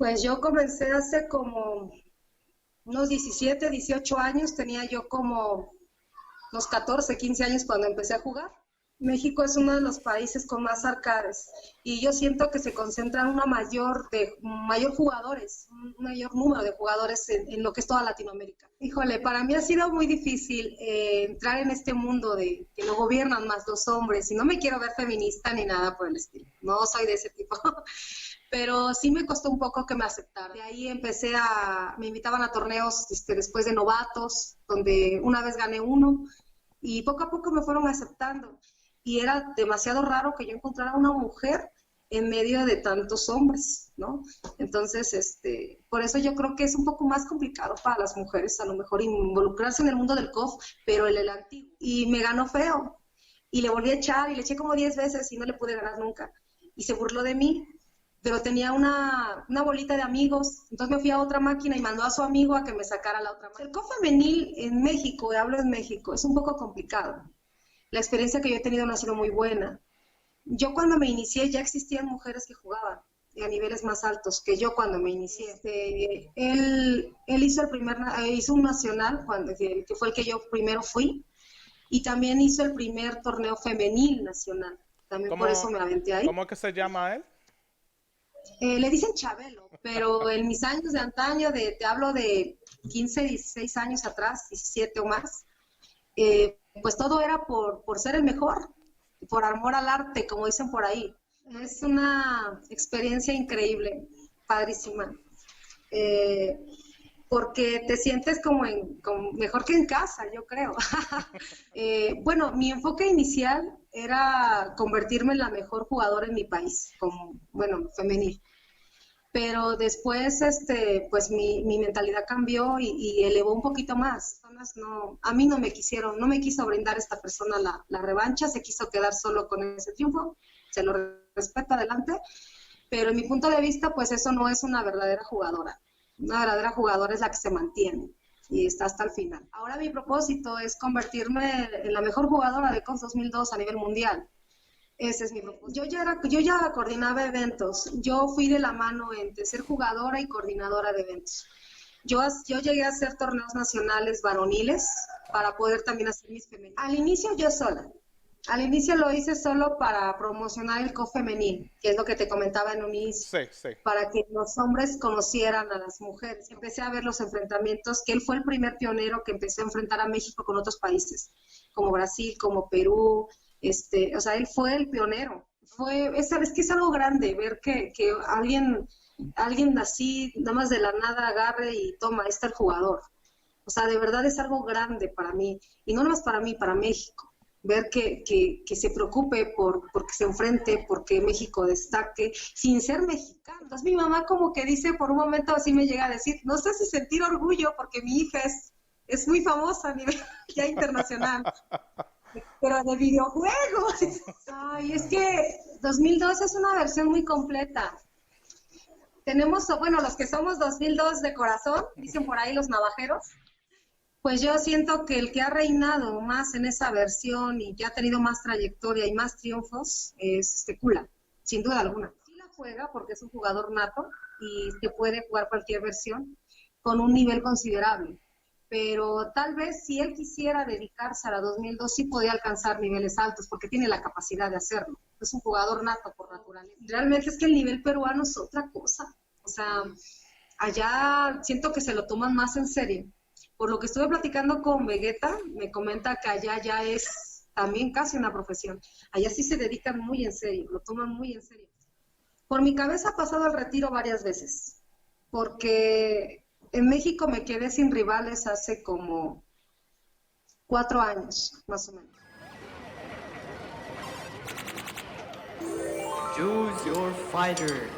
Pues yo comencé hace como unos 17, 18 años, tenía yo como unos 14, 15 años cuando empecé a jugar. México es uno de los países con más arcades y yo siento que se concentran mayor jugadores, un mayor número de jugadores en lo que es toda Latinoamérica. Híjole, para mí ha sido muy difícil entrar en este mundo de que lo gobiernan más los hombres y no me quiero ver feminista ni nada por el estilo, no soy de ese tipo. Pero sí me costó un poco que me aceptaran. De ahí me invitaban a torneos después de novatos, donde una vez gané uno, y poco a poco me fueron aceptando. Y era demasiado raro que yo encontrara una mujer en medio de tantos hombres, ¿no? Entonces, por eso yo creo que es un poco más complicado para las mujeres, a lo mejor involucrarse en el mundo del COF, pero en el antiguo. Y me ganó feo, y le volví a echar, y le eché como 10 veces, y no le pude ganar nunca. Y se burló de mí, pero tenía una bolita de amigos, entonces me fui a otra máquina y mandó a su amigo a que me sacara la otra máquina. El COF femenil en México, y hablo en México, es un poco complicado. La experiencia que yo he tenido no ha sido muy buena. Yo cuando me inicié ya existían mujeres que jugaban a niveles más altos que yo cuando me inicié. Él hizo un nacional, que fue el que yo primero fui, y también hizo el primer torneo femenil nacional. También por eso ¿Cómo, me aventé ahí. cómo es que se llama él? Le dicen Chabelo, pero en mis años de antaño, te hablo de 15, 16 años atrás, 17 o más, pues todo era por ser el mejor, por amor al arte, como dicen por ahí. Es una experiencia increíble, padrísima, eh, porque te sientes como mejor que en casa, yo creo. Bueno, mi enfoque inicial era convertirme en la mejor jugadora en mi país, bueno, femenil, pero después pues mi mentalidad cambió y elevó un poquito más. No, a mí no me quiso brindar esta persona la revancha, se quiso quedar solo con ese triunfo, se lo respeto adelante, pero en mi punto de vista pues eso no es una verdadera jugadora. Una verdadera jugadora es la que se mantiene y está hasta el final. Ahora mi propósito es convertirme en la mejor jugadora de CONS 2002 a nivel mundial. Ese es mi propósito. Yo ya coordinaba eventos. Yo fui de la mano entre ser jugadora y coordinadora de eventos. Yo llegué a hacer torneos nacionales varoniles para poder también hacer mis femeniles. Al inicio yo sola. Al inicio lo hice solo para promocionar el COF femenil, que es lo que te comentaba en un inicio, Sí, sí. para que los hombres conocieran a las mujeres. Empecé a ver los enfrentamientos, que él fue el primer pionero que empezó a enfrentar a México con otros países, como Brasil, como Perú, o sea, él fue el pionero. Es que es algo grande ver que alguien así, nada más de la nada agarre y toma, ahí está el jugador. O sea, de verdad es algo grande para mí, y no nomás para mí, para México. Ver que se preocupe porque se enfrente, porque México destaque, sin ser mexicano. Entonces mi mamá como que dice, por un momento así me llega a decir, no sé si sentir orgullo, porque mi hija es muy famosa a nivel ya internacional, pero de videojuegos. Ay, es que 2002 es una versión muy completa. Tenemos, bueno, los que somos 2002 de corazón, dicen por ahí los navajeros, pues yo siento que el que ha reinado más en esa versión y que ha tenido más trayectoria y más triunfos es Kula, sin duda alguna. Sí la juega porque es un jugador nato y que puede jugar cualquier versión con un nivel considerable. Pero tal vez si él quisiera dedicarse a la 2002 sí podía alcanzar niveles altos porque tiene la capacidad de hacerlo. Es un jugador nato por naturaleza. Realmente es que el nivel peruano es otra cosa. O sea, allá siento que se lo toman más en serio. Por lo que estuve platicando con Vegeta, me comenta que allá ya es también casi una profesión. Allá sí se dedican muy en serio, lo toman muy en serio. Por mi cabeza ha pasado el retiro varias veces, porque en México me quedé sin rivales hace como 4 años, más o menos. Choose your fighter.